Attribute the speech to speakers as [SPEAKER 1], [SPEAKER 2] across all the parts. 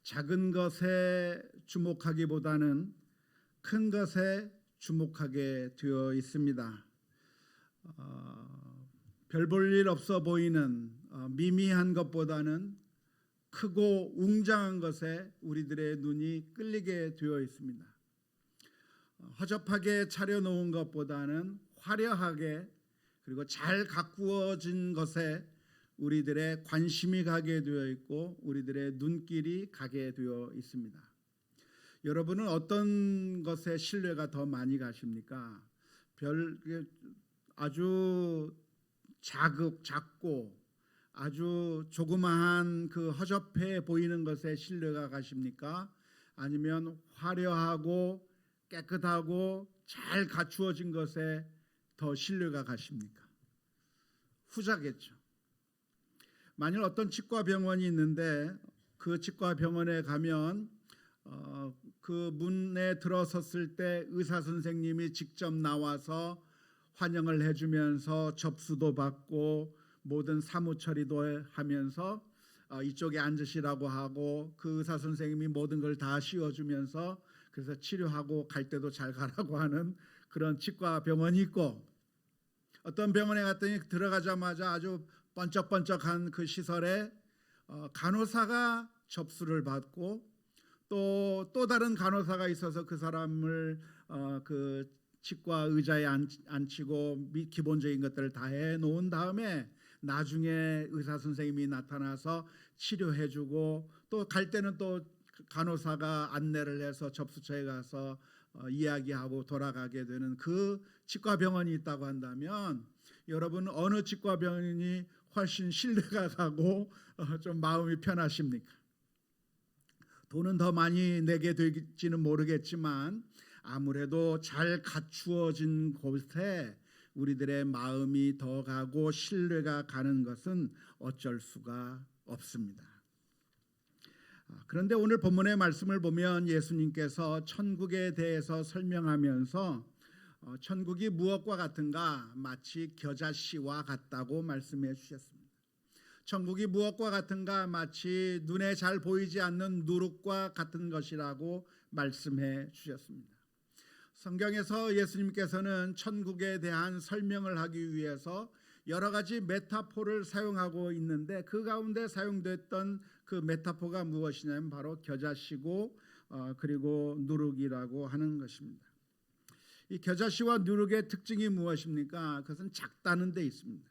[SPEAKER 1] 작은 것에 주목하기보다는 큰 것에 주목하게 되어 있습니다. 별 볼 일 없어 보이는 미미한 것보다는 크고 웅장한 것에 우리들의 눈이 끌리게 되어 있습니다. 허접하게 차려놓은 것보다는 화려하게 그리고 잘 가꾸어진 것에 우리들의 관심이 가게 되어 있고 우리들의 눈길이 가게 되어 있습니다. 여러분은 어떤 것에 신뢰가 더 많이 가십니까? 아주 작고 아주 조그마한 그 허접해 보이는 것에 신뢰가 가십니까? 아니면 화려하고 깨끗하고 잘 갖추어진 것에 더 신뢰가 가십니까? 후자겠죠. 만일 어떤 치과 병원이 있는데 그 치과 병원에 가면 그 문에 들어섰을 때 의사 선생님이 직접 나와서 환영을 해주면서 접수도 받고 모든 사무 처리도 하면서 이쪽에 앉으시라고 하고 그 의사 선생님이 모든 걸 다 씌워주면서 그래서 치료하고 갈 때도 잘 가라고 하는 그런 치과 병원이 있고, 어떤 병원에 갔더니 들어가자마자 아주 번쩍번쩍한 그 시설에 간호사가 접수를 받고 또 다른 간호사가 있어서 그 사람을 그 치과 의자에 앉히고 기본적인 것들을 다 해놓은 다음에 나중에 의사 선생님이 나타나서 치료해주고 또 갈 때는 또 간호사가 안내를 해서 접수처에 가서 이야기하고 돌아가게 되는 그 치과 병원이 있다고 한다면 여러분 어느 치과 병원이 훨씬 신뢰가 가고 좀 마음이 편하십니까? 돈은 더 많이 내게 될지는 모르겠지만 아무래도 잘 갖추어진 곳에 우리들의 마음이 더 가고 신뢰가 가는 것은 어쩔 수가 없습니다. 그런데 오늘 본문의 말씀을 보면 예수님께서 천국에 대해서 설명하면서 천국이 무엇과 같은가? 마치 겨자씨와 같다고 말씀해 주셨습니다. 천국이 무엇과 같은가? 마치 눈에 잘 보이지 않는 누룩과 같은 것이라고 말씀해 주셨습니다. 성경에서 예수님께서는 천국에 대한 설명을 하기 위해서 여러 가지 메타포를 사용하고 있는데 그 가운데 사용됐던 그 메타포가 무엇이냐면 바로 겨자씨고 그리고 누룩이라고 하는 것입니다. 이 겨자씨와 누룩의 특징이 무엇입니까? 그것은 작다는 데 있습니다.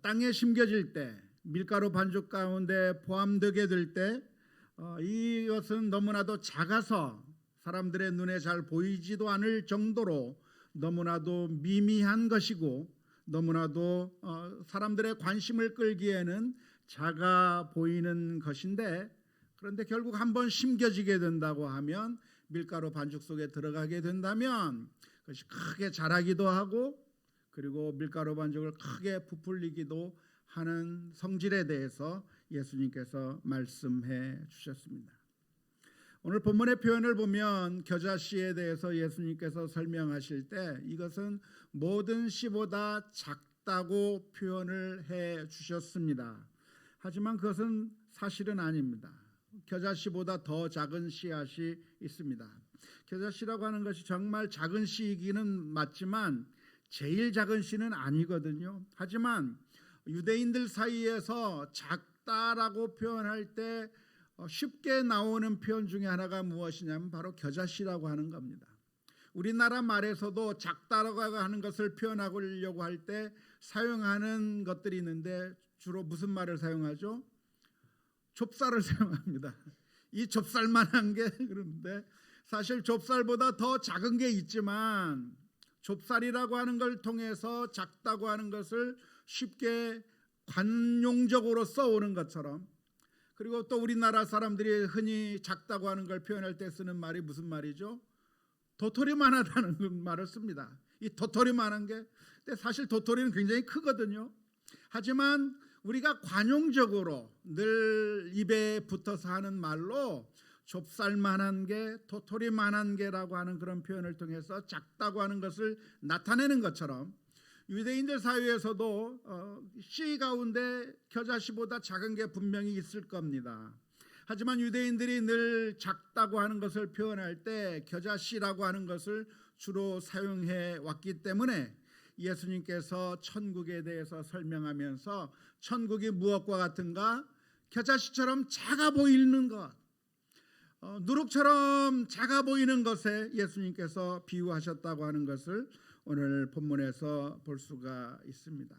[SPEAKER 1] 땅에 심겨질 때 밀가루 반죽 가운데 포함되게 될 때 이것은 너무나도 작아서 사람들의 눈에 잘 보이지도 않을 정도로 너무나도 미미한 것이고 너무나도 사람들의 관심을 끌기에는 작아 보이는 것인데, 그런데 결국 한번 심겨지게 된다고 하면 밀가루 반죽 속에 들어가게 된다면 그것이 크게 자라기도 하고 그리고 밀가루 반죽을 크게 부풀리기도 하는 성질에 대해서 예수님께서 말씀해 주셨습니다. 오늘 본문의 표현을 보면 겨자씨에 대해서 예수님께서 설명하실 때 이것은 모든 씨보다 작다고 표현을 해 주셨습니다. 하지만 그것은 사실은 아닙니다. 겨자씨보다 더 작은 씨앗이 있습니다. 겨자씨라고 하는 것이 정말 작은 씨이기는 맞지만 제일 작은 씨는 아니거든요. 하지만 유대인들 사이에서 작다라고 표현할 때 쉽게 나오는 표현 중에 하나가 무엇이냐면 바로 겨자씨라고 하는 겁니다. 우리나라 말에서도 작다라고 하는 것을 표현하려고 할 때 사용하는 것들이 있는데 주로 무슨 말을 사용하죠? 좁쌀을 사용합니다. 이 좁쌀만한 게 그런데 사실 좁쌀보다 더 작은 게 있지만 좁쌀이라고 하는 걸 통해서 작다고 하는 것을 쉽게 관용적으로 써오는 것처럼, 그리고 또 우리나라 사람들이 흔히 작다고 하는 걸 표현할 때 쓰는 말이 무슨 말이죠? 도토리만하다는 말을 씁니다. 이 도토리만한 게, 근데 사실 도토리는 굉장히 크거든요. 하지만 우리가 관용적으로 늘 입에 붙어서 하는 말로 좁쌀만한 게, 도토리만한 게라고 하는 그런 표현을 통해서 작다고 하는 것을 나타내는 것처럼 유대인들 사이에서도 씨 가운데 겨자씨보다 작은 게 분명히 있을 겁니다. 하지만 유대인들이 늘 작다고 하는 것을 표현할 때 겨자씨라고 하는 것을 주로 사용해 왔기 때문에 예수님께서 천국에 대해서 설명하면서 천국이 무엇과 같은가? 겨자씨처럼 작아 보이는 것, 누룩처럼 작아 보이는 것에 예수님께서 비유하셨다고 하는 것을 오늘 본문에서 볼 수가 있습니다.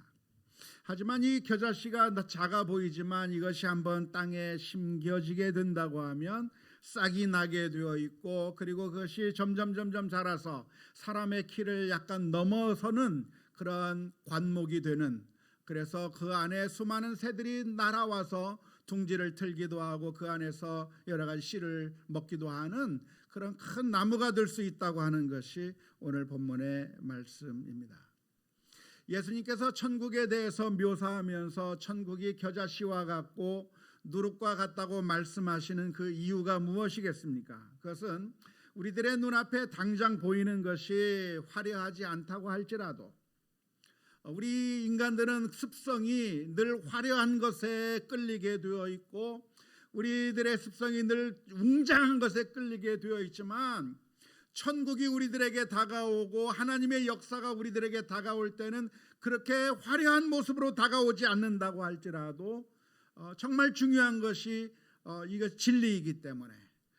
[SPEAKER 1] 하지만 이 겨자씨가 작아 보이지만 이것이 한번 땅에 심겨지게 된다고 하면 싹이 나게 되어 있고, 그리고 그것이 점점 자라서 사람의 키를 약간 넘어서는 그런 관목이 되는, 그래서 그 안에 수많은 새들이 날아와서 둥지를 틀기도 하고 그 안에서 여러 가지 씨를 먹기도 하는 그런 큰 나무가 될 수 있다고 하는 것이 오늘 본문의 말씀입니다. 예수님께서 천국에 대해서 묘사하면서 천국이 겨자씨와 같고 누룩과 같다고 말씀하시는 그 이유가 무엇이겠습니까? 그것은 우리들의 눈앞에 당장 보이는 것이 화려하지 않다고 할지라도 우리 인간들은 습성이 늘 화려한 것에 끌리게 되어 있고 우리들의 습성이 늘 웅장한 것에 끌리게 되어 있지만 천국이 우리들에게 다가오고 하나님의 역사가 우리들에게 다가올 때는 그렇게 화려한 모습으로 다가오지 않는다고 할지라도 정말 중요한 것이 이거 진리이기 때문에,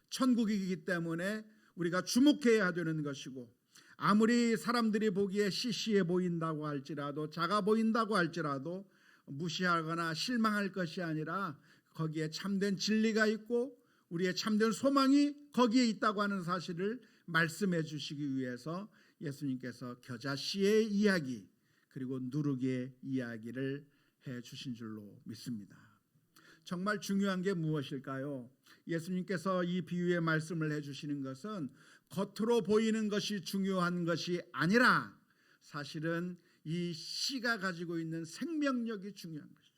[SPEAKER 1] 천국이기 때문에 우리가 주목해야 되는 것이고, 아무리 사람들이 보기에 시시해 보인다고 할지라도, 작아 보인다고 할지라도 무시하거나 실망할 것이 아니라 거기에 참된 진리가 있고 우리의 참된 소망이 거기에 있다고 하는 사실을 말씀해 주시기 위해서 예수님께서 겨자씨의 이야기 그리고 누룩의 이야기를 해 주신 줄로 믿습니다. 정말 중요한 게 무엇일까요? 예수님께서 이 비유의 말씀을 해 주시는 것은 겉으로 보이는 것이 중요한 것이 아니라 사실은 이 씨가 가지고 있는 생명력이 중요한 것이죠.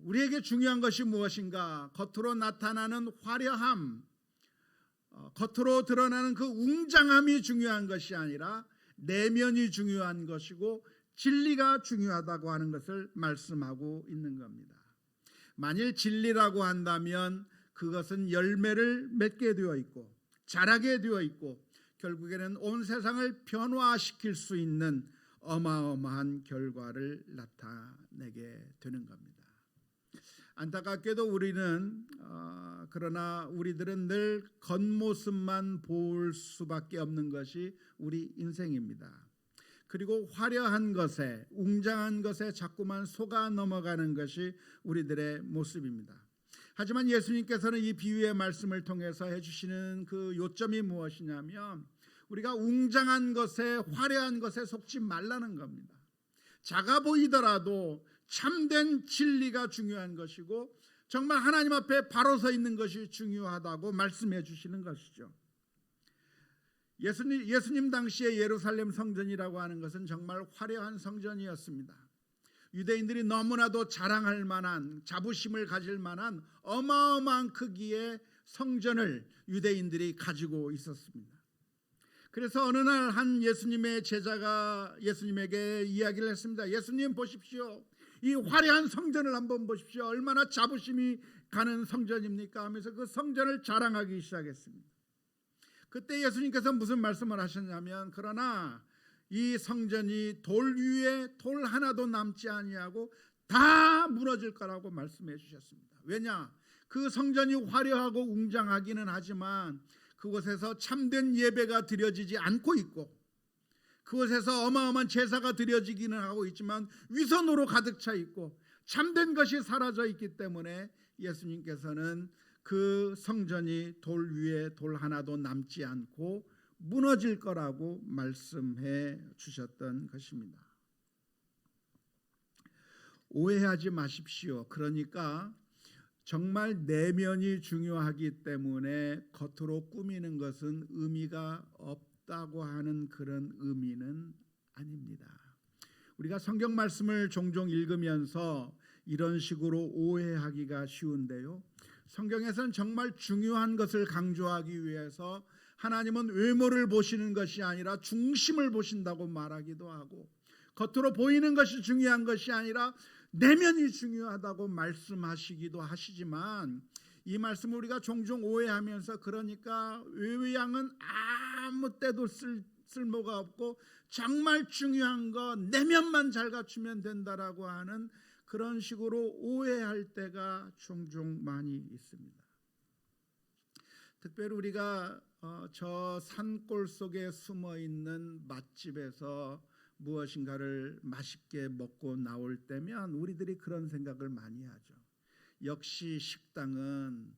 [SPEAKER 1] 우리에게 중요한 것이 무엇인가? 겉으로 나타나는 화려함, 겉으로 드러나는 그 웅장함이 중요한 것이 아니라 내면이 중요한 것이고 진리가 중요하다고 하는 것을 말씀하고 있는 겁니다. 만일 진리라고 한다면 그것은 열매를 맺게 되어 있고 자라게 되어 있고 결국에는 온 세상을 변화시킬 수 있는 어마어마한 결과를 나타내게 되는 겁니다. 안타깝게도 우리는 그러나 우리들은 늘 겉모습만 볼 수밖에 없는 것이 우리 인생입니다. 그리고 화려한 것에, 웅장한 것에 자꾸만 속아 넘어가는 것이 우리들의 모습입니다. 하지만 예수님께서는 이 비유의 말씀을 통해서 해주시는 그 요점이 무엇이냐면 우리가 웅장한 것에, 화려한 것에 속지 말라는 겁니다. 작아 보이더라도 참된 진리가 중요한 것이고 정말 하나님 앞에 바로 서 있는 것이 중요하다고 말씀해 주시는 것이죠. 예수님 당시에 예루살렘 성전이라고 하는 것은 정말 화려한 성전이었습니다. 유대인들이 너무나도 자랑할 만한, 자부심을 가질 만한 어마어마한 크기의 성전을 유대인들이 가지고 있었습니다. 그래서 어느 날 한 예수님의 제자가 예수님에게 이야기를 했습니다. 예수님 보십시오. 이 화려한 성전을 한번 보십시오. 얼마나 자부심이 가는 성전입니까? 하면서 그 성전을 자랑하기 시작했습니다. 그때 예수님께서 무슨 말씀을 하셨냐면 그러나 이 성전이 돌 위에 돌 하나도 남지 아니하고 다 무너질 거라고 말씀해 주셨습니다. 왜냐? 그 성전이 화려하고 웅장하기는 하지만 그곳에서 참된 예배가 드려지지 않고 있고 그곳에서 어마어마한 제사가 드려지기는 하고 있지만 위선으로 가득 차 있고 참된 것이 사라져 있기 때문에 예수님께서는 그 성전이 돌 위에 돌 하나도 남지 않고 무너질 거라고 말씀해 주셨던 것입니다. 오해하지 마십시오. 그러니까 정말 내면이 중요하기 때문에 겉으로 꾸미는 것은 의미가 없다고 하는 그런 의미는 아닙니다. 우리가 성경 말씀을 종종 읽으면서 이런 식으로 오해하기가 쉬운데요. 성경에서는 정말 중요한 것을 강조하기 위해서 하나님은 외모를 보시는 것이 아니라 중심을 보신다고 말하기도 하고 겉으로 보이는 것이 중요한 것이 아니라 내면이 중요하다고 말씀하시기도 하시지만 이 말씀을 우리가 종종 오해하면서 그러니까 외양은 아무 때도 쓸모가 없고 정말 중요한 거 내면만 잘 갖추면 된다라고 하는 그런 식으로 오해할 때가 종종 많이 있습니다. 특별히 우리가 저 산골 속에 숨어 있는 맛집에서 무엇인가를 맛있게 먹고 나올 때면 우리들이 그런 생각을 많이 하죠. 역시 식당은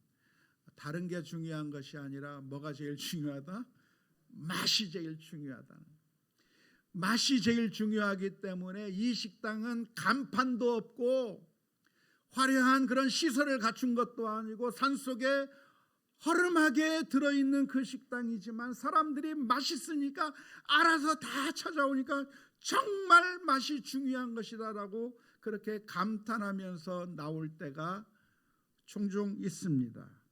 [SPEAKER 1] 다른 게 중요한 것이 아니라 뭐가 제일 중요하다? 맛이 제일 중요하다. 맛이 제일 중요하기 때문에 이 식당은 간판도 없고 화려한 그런 시설을 갖춘 것도 아니고 산속에 허름하게 들어있는 그 식당이지만 사람들이 맛있으니까 알아서 다 찾아오니까 정말 맛이 중요한 것이다라고 그렇게 감탄하면서 나올 때가 종종 있습니다.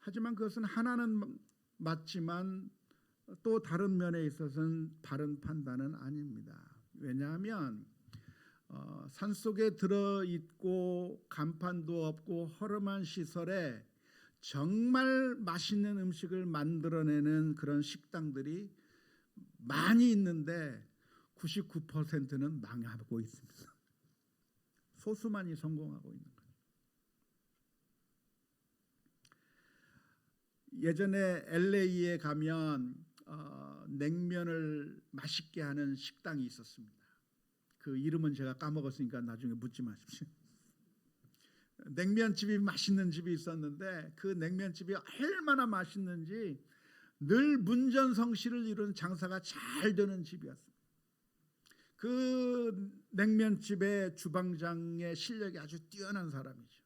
[SPEAKER 1] 하지만 그것은 하나는 맞지만 또 다른 면에 있어서는 바른 판단은 아닙니다. 왜냐하면 산속에 들어있고 간판도 없고 허름한 시설에 정말 맛있는 음식을 만들어내는 그런 식당들이 많이 있는데 99%는 망하고 있습니다. 소수만이 성공하고 있는 거예요. 예전에 LA에 가면 냉면을 맛있게 하는 식당이 있었습니다. 그 이름은 제가 까먹었으니까 나중에 묻지 마십시오. 냉면집이 맛있는 집이 있었는데 그 냉면집이 얼마나 맛있는지 늘 문전성시를 이루는 장사가 잘 되는 집이었습니다. 그 냉면집의 주방장의 실력이 아주 뛰어난 사람이죠.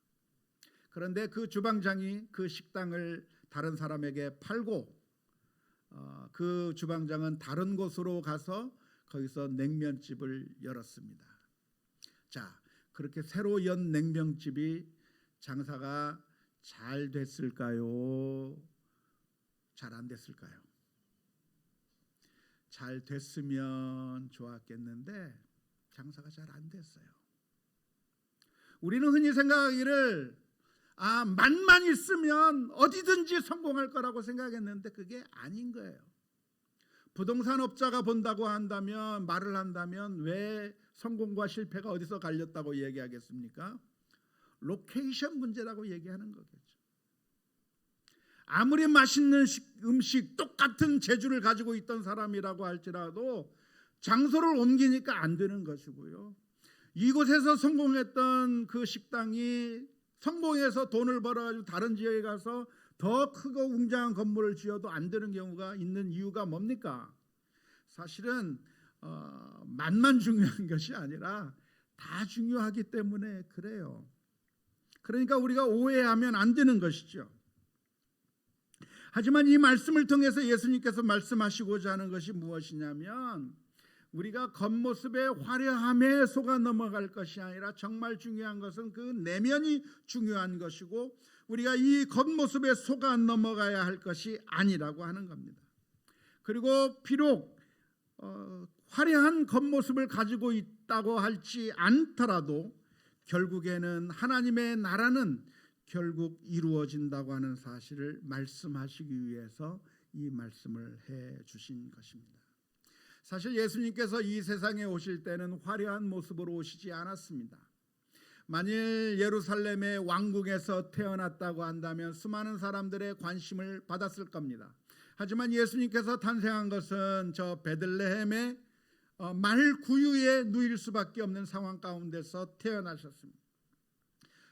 [SPEAKER 1] 그런데 그 주방장이 그 식당을 다른 사람에게 팔고 그 주방장은 다른 곳으로 가서 거기서 냉면집을 열었습니다. 자, 그렇게 새로 연 냉면집이 장사가 잘 됐을까요? 잘 안 됐을까요? 잘 됐으면 좋았겠는데 장사가 잘 안 됐어요. 우리는 흔히 생각하기를 맛만 있으면 어디든지 성공할 거라고 생각했는데 그게 아닌 거예요. 부동산 업자가 본다고 한다면 말을 한다면 왜 성공과 실패가 어디서 갈렸다고 얘기하겠습니까? 로케이션 문제라고 얘기하는 거겠죠. 아무리 맛있는 음식 똑같은 재주를 가지고 있던 사람이라고 할지라도 장소를 옮기니까 안 되는 것이고요. 이곳에서 성공했던 그 식당이 성공해서 돈을 벌어가지고 다른 지역에 가서 더 크고 웅장한 건물을 지어도 안 되는 경우가 있는 이유가 뭡니까? 사실은 맛만 중요한 것이 아니라 다 중요하기 때문에 그래요. 그러니까 우리가 오해하면 안 되는 것이죠. 하지만 이 말씀을 통해서 예수님께서 말씀하시고자 하는 것이 무엇이냐면 우리가 겉모습의 화려함에 속아 넘어갈 것이 아니라 정말 중요한 것은 그 내면이 중요한 것이고 우리가 이 겉모습에 속아 넘어가야 할 것이 아니라고 하는 겁니다. 그리고 비록 화려한 겉모습을 가지고 있다고 할지 않더라도 결국에는 하나님의 나라는 결국 이루어진다고 하는 사실을 말씀하시기 위해서 이 말씀을 해 주신 것입니다. 사실 예수님께서 이 세상에 오실 때는 화려한 모습으로 오시지 않았습니다. 만일 예루살렘의 왕궁에서 태어났다고 한다면 수많은 사람들의 관심을 받았을 겁니다. 하지만 예수님께서 탄생한 것은 저 베들레헴의 말구유에 누일 수밖에 없는 상황 가운데서 태어나셨습니다.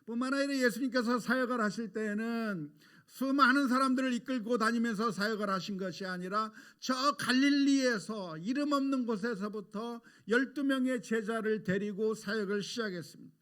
[SPEAKER 1] 뿐만 아니라 예수님께서 사역을 하실 때에는 수많은 사람들을 이끌고 다니면서 사역을 하신 것이 아니라 저 갈릴리에서 이름 없는 곳에서부터 12명의 제자를 데리고 사역을 시작했습니다.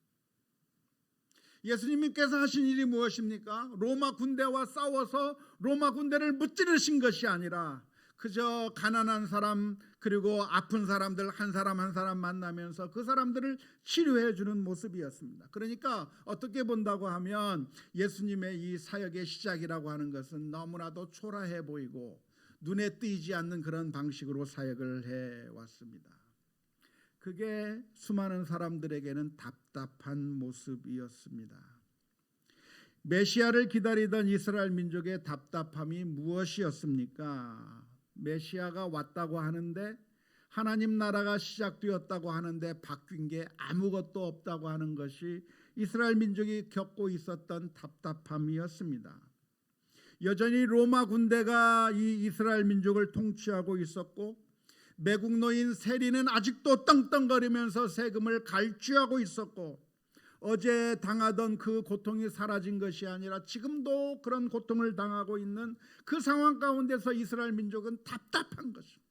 [SPEAKER 1] 예수님께서 하신 일이 무엇입니까? 로마 군대와 싸워서 로마 군대를 무찌르신 것이 아니라 그저 가난한 사람 그리고 아픈 사람들 한 사람 한 사람 만나면서 그 사람들을 치료해 주는 모습이었습니다. 그러니까 어떻게 본다고 하면 예수님의 이 사역의 시작이라고 하는 것은 너무나도 초라해 보이고 눈에 띄지 않는 그런 방식으로 사역을 해왔습니다. 그게 수많은 사람들에게는 답답한 모습이었습니다. 메시아를 기다리던 이스라엘 민족의 답답함이 무엇이었습니까? 메시아가 왔다고 하는데, 하나님 나라가 시작되었다고 하는데 바뀐 게 아무것도 없다고 하는 것이 이스라엘 민족이 겪고 있었던 답답함이었습니다. 여전히 로마 군대가 이 이스라엘 민족을 통치하고 있었고, 매국노인 세리는 아직도 떵떵거리면서 세금을 갈취하고 있었고, 어제 당하던 그 고통이 사라진 것이 아니라 지금도 그런 고통을 당하고 있는 그 상황 가운데서 이스라엘 민족은 답답한 것입니다.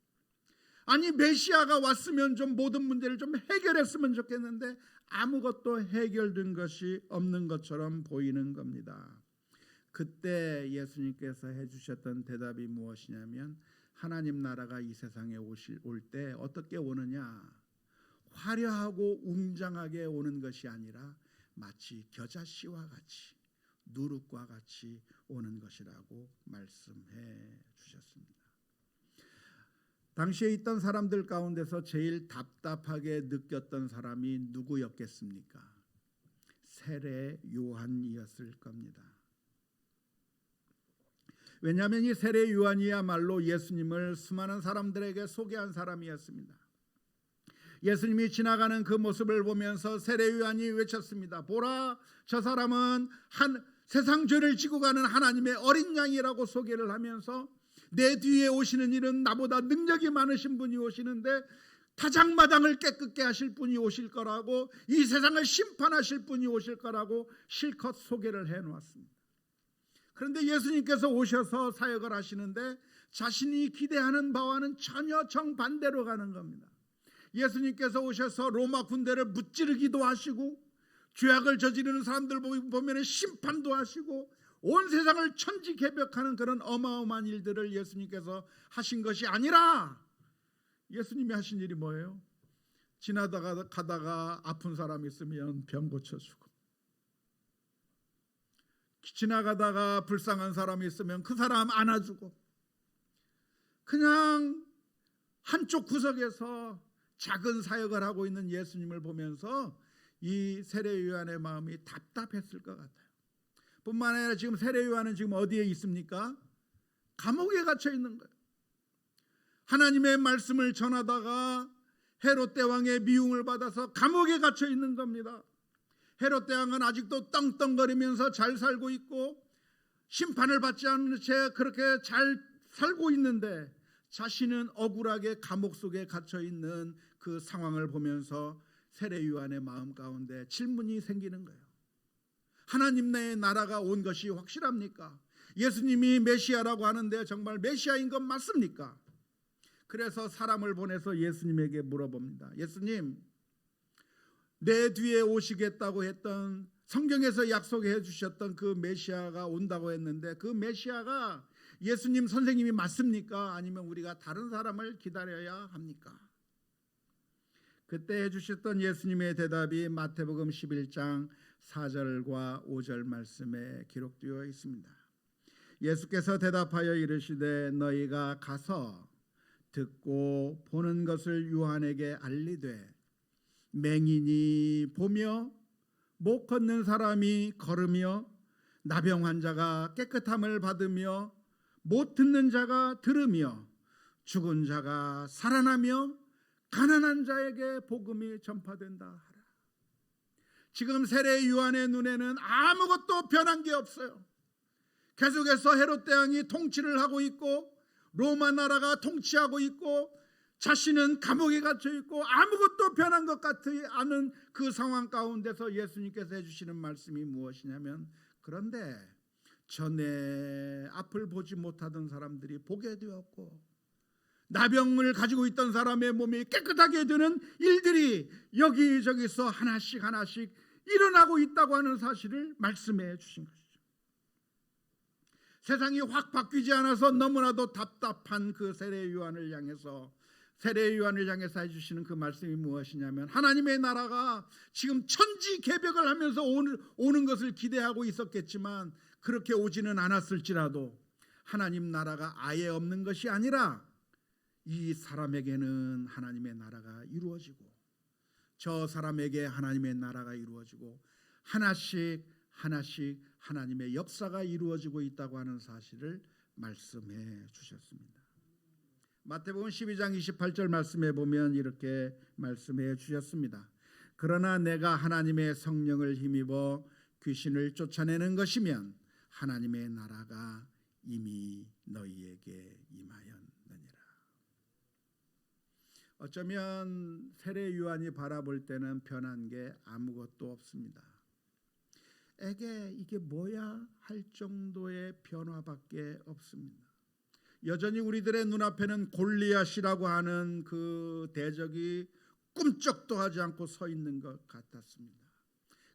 [SPEAKER 1] 아니, 메시아가 왔으면 좀 모든 문제를 좀 해결했으면 좋겠는데 아무것도 해결된 것이 없는 것처럼 보이는 겁니다. 그때 예수님께서 해주셨던 대답이 무엇이냐면, 하나님 나라가 이 세상에 올 때 어떻게 오느냐, 화려하고 웅장하게 오는 것이 아니라 마치 겨자씨와 같이, 누룩과 같이 오는 것이라고 말씀해 주셨습니다. 당시에 있던 사람들 가운데서 제일 답답하게 느꼈던 사람이 누구였겠습니까? 세례 요한이었을 겁니다. 왜냐하면 이 세례 요한이야말로 예수님을 수많은 사람들에게 소개한 사람이었습니다. 예수님이 지나가는 그 모습을 보면서 세례 요한이 외쳤습니다. 보라, 저 사람은 세상 죄를 지고 가는 하나님의 어린 양이라고 소개를 하면서, 내 뒤에 오시는 이는 나보다 능력이 많으신 분이 오시는데 타작마당을 깨끗게 하실 분이 오실 거라고, 이 세상을 심판하실 분이 오실 거라고 실컷 소개를 해놓았습니다. 그런데 예수님께서 오셔서 사역을 하시는데 자신이 기대하는 바와는 전혀 정반대로 가는 겁니다. 예수님께서 오셔서 로마 군대를 무찌르기도 하시고, 죄악을 저지르는 사람들 보면 심판도 하시고, 온 세상을 천지개벽하는 그런 어마어마한 일들을 예수님께서 하신 것이 아니라, 예수님이 하신 일이 뭐예요? 지나다가 가다가 아픈 사람 있으면 병 고쳐주고, 지나가다가 불쌍한 사람이 있으면 그 사람 안아주고, 그냥 한쪽 구석에서 작은 사역을 하고 있는 예수님을 보면서 이 세례 요한의 마음이 답답했을 것 같아요. 뿐만 아니라 지금 세례 요한은 지금 어디에 있습니까? 감옥에 갇혀 있는 거예요. 하나님의 말씀을 전하다가 헤롯 대왕의 미움을 받아서 감옥에 갇혀 있는 겁니다. 헤롯 대왕은 아직도 떵떵거리면서 잘 살고 있고, 심판을 받지 않는 채 그렇게 잘 살고 있는데, 자신은 억울하게 감옥 속에 갇혀 있는 그 상황을 보면서 세례 요한의 마음 가운데 질문이 생기는 거예요. 하나님 나라가 온 것이 확실합니까? 예수님이 메시아라고 하는데 정말 메시아인 건 맞습니까? 그래서 사람을 보내서 예수님에게 물어봅니다. 예수님, 내 뒤에 오시겠다고 했던, 성경에서 약속해 주셨던 그 메시아가 온다고 했는데, 그 메시아가 예수님 선생님이 맞습니까? 아니면 우리가 다른 사람을 기다려야 합니까? 그때 해주셨던 예수님의 대답이 마태복음 11장 4절과 5절 말씀에 기록되어 있습니다. 예수께서 대답하여 이르시되, 너희가 가서 듣고 보는 것을 요한에게 알리되, 맹인이 보며 못 걷는 사람이 걸으며 나병 환자가 깨끗함을 받으며 못 듣는 자가 들으며 죽은 자가 살아나며 가난한 자에게 복음이 전파된다 하라. 지금 세례 요한의 눈에는 아무것도 변한 게 없어요. 계속해서 헤롯 대왕이 통치를 하고 있고, 로마 나라가 통치하고 있고, 자신은 감옥에 갇혀 있고, 아무것도 변한 것 같지 않은 그 상황 가운데서 예수님께서 해주시는 말씀이 무엇이냐면, 그런데 전에 앞을 보지 못하던 사람들이 보게 되었고, 나병을 가지고 있던 사람의 몸이 깨끗하게 되는 일들이 여기저기서 하나씩 하나씩 일어나고 있다고 하는 사실을 말씀해 주신 것이죠. 세상이 확 바뀌지 않아서 너무나도 답답한 그 세례 요한을 향해서 해주시는 그 말씀이 무엇이냐면, 하나님의 나라가 지금 천지개벽을 하면서 오는 것을 기대하고 있었겠지만 그렇게 오지는 않았을지라도 하나님 나라가 아예 없는 것이 아니라 이 사람에게는 하나님의 나라가 이루어지고, 저 사람에게 하나님의 나라가 이루어지고 하나씩 하나씩 하나님의 역사가 이루어지고 있다고 하는 사실을 말씀해 주셨습니다. 마태복음 12장 28절 말씀에 보면 이렇게 말씀해 주셨습니다. 그러나 내가 하나님의 성령을 힘입어 귀신을 쫓아내는 것이면 하나님의 나라가 이미 너희에게 임하였느니라. 어쩌면 세례 요한이 바라볼 때는 변한 게 아무것도 없습니다. 이게 뭐야 할 정도의 변화밖에 없습니다. 여전히 우리들의 눈앞에는 골리앗이라고 하는 그 대적이 꿈쩍도 하지 않고 서 있는 것 같았습니다.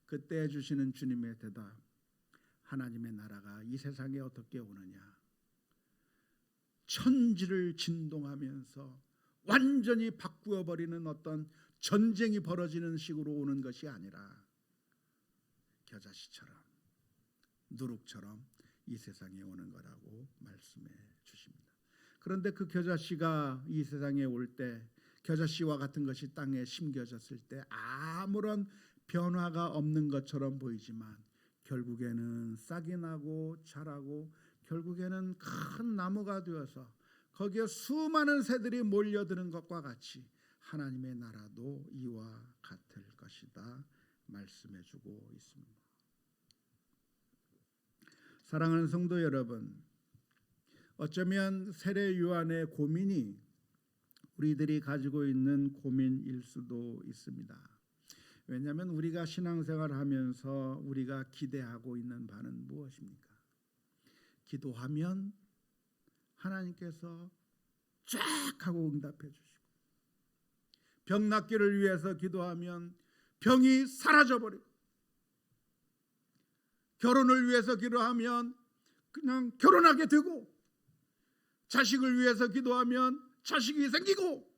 [SPEAKER 1] 그때 해주시는 주님의 대답, 하나님의 나라가 이 세상에 어떻게 오느냐, 천지를 진동하면서 완전히 바꾸어 버리는 어떤 전쟁이 벌어지는 식으로 오는 것이 아니라 겨자씨처럼 누룩처럼 이 세상에 오는 거라고 말씀해 주십니다. 그런데 그 겨자씨가 이 세상에 올 때, 겨자씨와 같은 것이 땅에 심겨졌을 때 아무런 변화가 없는 것처럼 보이지만 결국에는 싹이 나고 자라고 결국에는 큰 나무가 되어서 거기에 수많은 새들이 몰려드는 것과 같이 하나님의 나라도 이와 같을 것이다 말씀해 주고 있습니다. 사랑하는 성도 여러분, 어쩌면 세례 요한의 고민이 우리들이 가지고 있는 고민일 수도 있습니다. 왜냐하면 우리가 신앙생활을 하면서 우리가 기대하고 있는 바는 무엇입니까? 기도하면 하나님께서 쫙 하고 응답해 주시고, 병 낫기를 위해서 기도하면 병이 사라져버리고, 결혼을 위해서 기도하면 그냥 결혼하게 되고, 자식을 위해서 기도하면 자식이 생기고,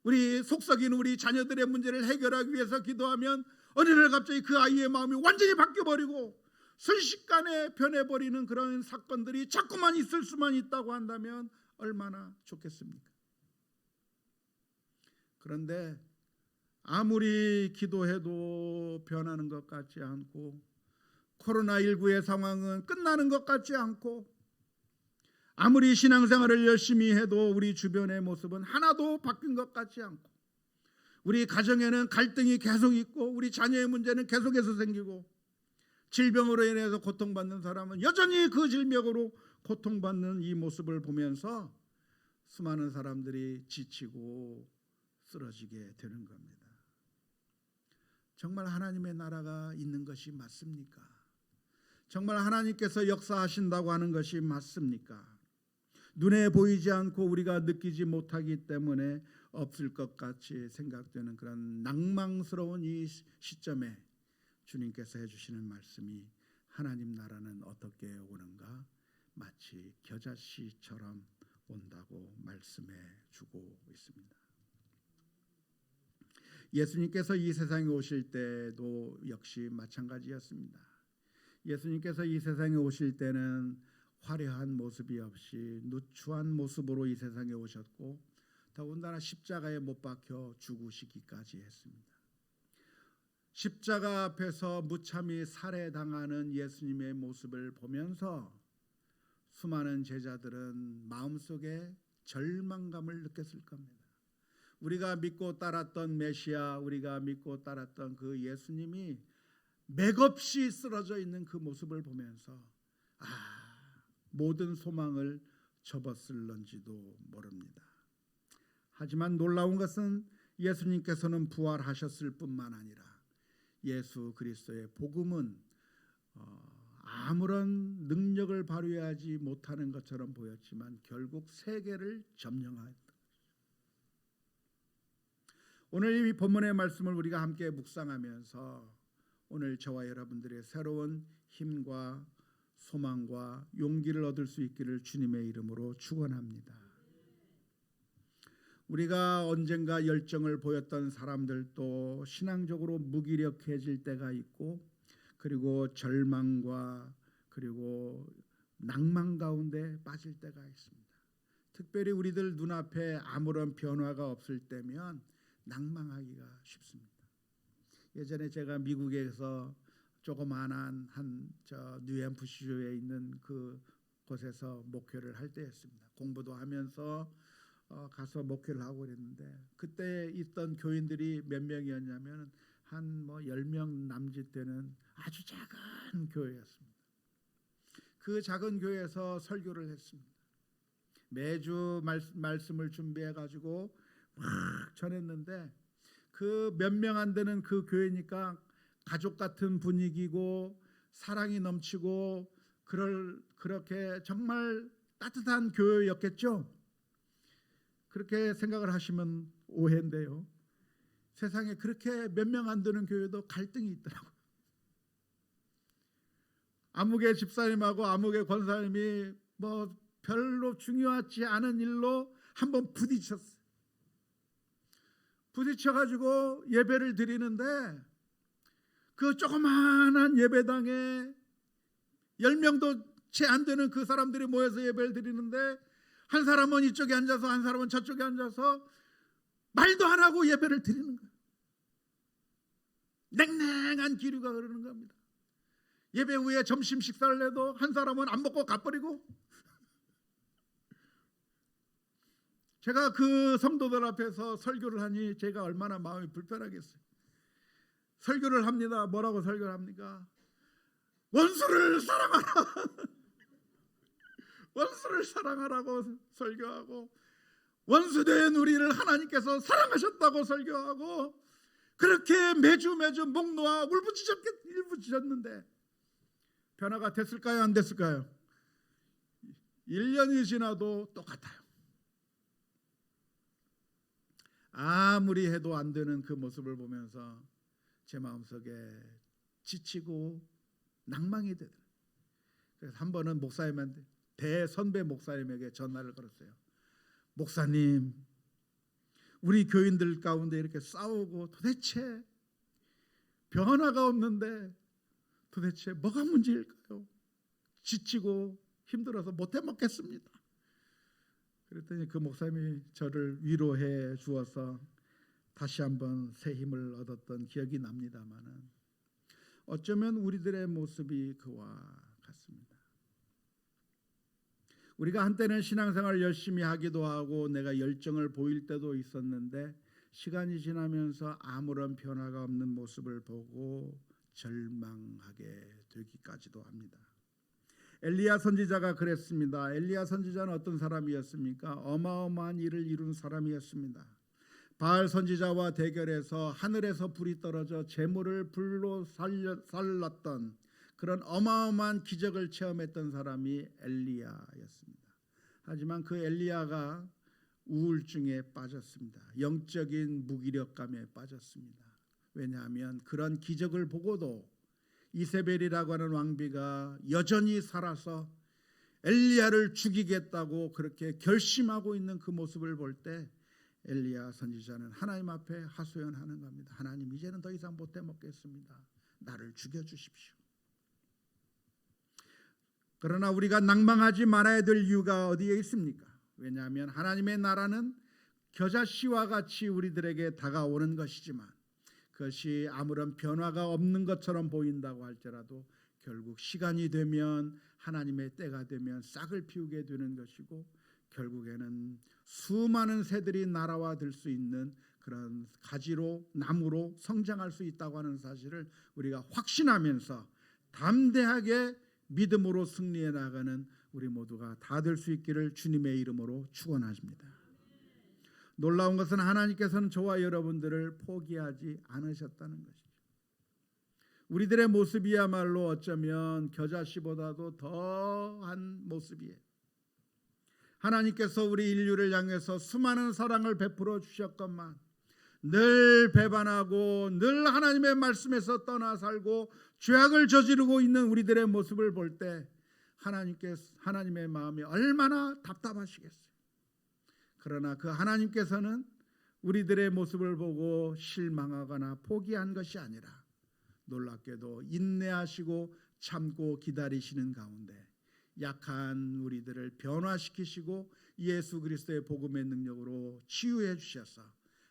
[SPEAKER 1] 우리 속썩이는 우리 자녀들의 문제를 해결하기 위해서 기도하면 어느 날 갑자기 그 아이의 마음이 완전히 바뀌어버리고 순식간에 변해버리는 그런 사건들이 자꾸만 있을 수만 있다고 한다면 얼마나 좋겠습니까? 그런데 아무리 기도해도 변하는 것 같지 않고, 코로나19의 상황은 끝나는 것 같지 않고, 아무리 신앙생활을 열심히 해도 우리 주변의 모습은 하나도 바뀐 것 같지 않고, 우리 가정에는 갈등이 계속 있고, 우리 자녀의 문제는 계속해서 생기고, 질병으로 인해서 고통받는 사람은 여전히 그 질병으로 고통받는 이 모습을 보면서 수많은 사람들이 지치고 쓰러지게 되는 겁니다. 정말 하나님의 나라가 있는 것이 맞습니까? 정말 하나님께서 역사하신다고 하는 것이 맞습니까? 눈에 보이지 않고 우리가 느끼지 못하기 때문에 없을 것 같이 생각되는 그런 낭망스러운 이 시점에 주님께서 해주시는 말씀이, 하나님 나라는 어떻게 오는가? 마치 겨자씨처럼 온다고 말씀해 주고 있습니다. 예수님께서 이 세상에 오실 때도 역시 마찬가지였습니다. 예수님께서 이 세상에 오실 때는 화려한 모습이 없이 누추한 모습으로 이 세상에 오셨고, 더군다나 십자가에 못 박혀 죽으시기까지 했습니다. 십자가 앞에서 무참히 살해당하는 예수님의 모습을 보면서 수많은 제자들은 마음속에 절망감을 느꼈을 겁니다. 우리가 믿고 따랐던 메시아, 우리가 믿고 따랐던 그 예수님이 맥없이 쓰러져 있는 그 모습을 보면서 모든 소망을 접었을런지도 모릅니다. 하지만 놀라운 것은 예수님께서는 부활하셨을 뿐만 아니라 예수 그리스도의 복음은 아무런 능력을 발휘하지 못하는 것처럼 보였지만 결국 세계를 점령하였다. 오늘 이 본문의 말씀을 우리가 함께 묵상하면서 오늘 저와 여러분들의 새로운 힘과 소망과 용기를 얻을 수 있기를 주님의 이름으로 축원합니다. 우리가 언젠가 열정을 보였던 사람들도 신앙적으로 무기력해질 때가 있고, 그리고 절망과 그리고 낭만 가운데 빠질 때가 있습니다. 특별히 우리들 눈앞에 아무런 변화가 없을 때면 낭망하기가 쉽습니다. 예전에 제가 미국에서 조그만한 저 뉴햄프셔주에 있는 그 곳에서 목회를 할 때였습니다. 공부도 하면서 가서 목회를 하고 그랬는데, 그때 있던 교인들이 몇 명이었냐면 한 10명 남짓 되는 아주 작은 교회였습니다. 그 작은 교회에서 설교를 했습니다. 매주 말씀을 준비해 가지고 막 전했는데, 그 몇 명 안 되는 그 교회니까 가족 같은 분위기고 사랑이 넘치고 그렇게 정말 따뜻한 교회였겠죠. 그렇게 생각을 하시면 오해인데요, 세상에 그렇게 몇 명 안 되는 교회도 갈등이 있더라고요. 아무개 집사님하고 아무개 권사님이 별로 중요하지 않은 일로 한번 부딪혔어요. 부딪혀가지고 예배를 드리는데, 그 조그마한 예배당에 10명도 채 안 되는 그 사람들이 모여서 예배를 드리는데, 한 사람은 이쪽에 앉아서 한 사람은 저쪽에 앉아서 말도 안 하고 예배를 드리는 거예요. 냉랭한 기류가 흐르는 겁니다. 예배 후에 점심 식사를 해도 한 사람은 안 먹고 가버리고, 제가 그 성도들 앞에서 설교를 하니 제가 얼마나 마음이 불편하겠어요. 설교를 합니다. 뭐라고 설교를 합니까? 원수를 사랑하라. 원수를 사랑하라고 설교하고, 원수된 우리를 하나님께서 사랑하셨다고 설교하고, 그렇게 매주 목 놓아 울부짖었는데 변화가 됐을까요? 안 됐을까요? 1년이 지나도 똑같아요. 아무리 해도 안 되는 그 모습을 보면서 제 마음속에 지치고 낭망이 되더라고요. 그래서 한 번은 목사님한테, 대선배 목사님에게 전화를 걸었어요. 목사님, 우리 교인들 가운데 이렇게 싸우고 도대체 변화가 없는데 도대체 뭐가 문제일까요? 지치고 힘들어서 못해 먹겠습니다. 그랬더니 그 목사님이 저를 위로해 주어서 다시 한번 새 힘을 얻었던 기억이 납니다마는, 어쩌면 우리들의 모습이 그와 같습니다. 우리가 한때는 신앙생활을 열심히 하기도 하고 내가 열정을 보일 때도 있었는데, 시간이 지나면서 아무런 변화가 없는 모습을 보고 절망하게 되기까지도 합니다. 엘리야 선지자가 그랬습니다. 엘리야 선지자는 어떤 사람이었습니까? 어마어마한 일을 이룬 사람이었습니다. 바알 선지자와 대결해서 하늘에서 불이 떨어져 재물을 불로 살랐던 그런 어마어마한 기적을 체험했던 사람이 엘리야였습니다. 하지만 그 엘리야가 우울증에 빠졌습니다. 영적인 무기력감에 빠졌습니다. 왜냐하면 그런 기적을 보고도 이세벨이라고 하는 왕비가 여전히 살아서 엘리야를 죽이겠다고 그렇게 결심하고 있는 그 모습을 볼 때 엘리야 선지자는 하나님 앞에 하소연하는 겁니다. 하나님, 이제는 더 이상 못해 먹겠습니다. 나를 죽여주십시오. 그러나 우리가 낭망하지 말아야 될 이유가 어디에 있습니까? 왜냐하면 하나님의 나라는 겨자씨와 같이 우리들에게 다가오는 것이지만, 그것이 아무런 변화가 없는 것처럼 보인다고 할지라도 결국 시간이 되면, 하나님의 때가 되면 싹을 피우게 되는 것이고, 결국에는 수많은 새들이 날아와 들 수 있는 그런 가지로, 나무로 성장할 수 있다고 하는 사실을 우리가 확신하면서 담대하게 믿음으로 승리해 나가는 우리 모두가 다 될 수 있기를 주님의 이름으로 축원하십니다. 놀라운 것은 하나님께서는 저와 여러분들을 포기하지 않으셨다는 것이죠. 우리들의 모습이야말로 어쩌면 겨자씨보다도 더한 모습이에요. 하나님께서 우리 인류를 향해서 수많은 사랑을 베풀어 주셨건만, 늘 배반하고 늘 하나님의 말씀에서 떠나 살고 죄악을 저지르고 있는 우리들의 모습을 볼 때 하나님의 마음이 얼마나 답답하시겠어요. 그러나 그 하나님께서는 우리들의 모습을 보고 실망하거나 포기한 것이 아니라 놀랍게도 인내하시고 참고 기다리시는 가운데 약한 우리들을 변화시키시고 예수 그리스도의 복음의 능력으로 치유해 주셔서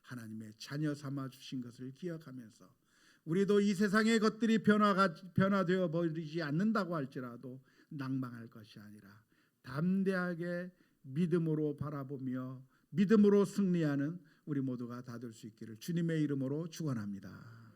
[SPEAKER 1] 하나님의 자녀 삼아 주신 것을 기억하면서 우리도 이 세상의 것들이 변화되어 버리지 않는다고 할지라도 낭망할 것이 아니라 담대하게 믿음으로 바라보며 믿음으로 승리하는 우리 모두가 다 될 수 있기를 주님의 이름으로 축원합니다.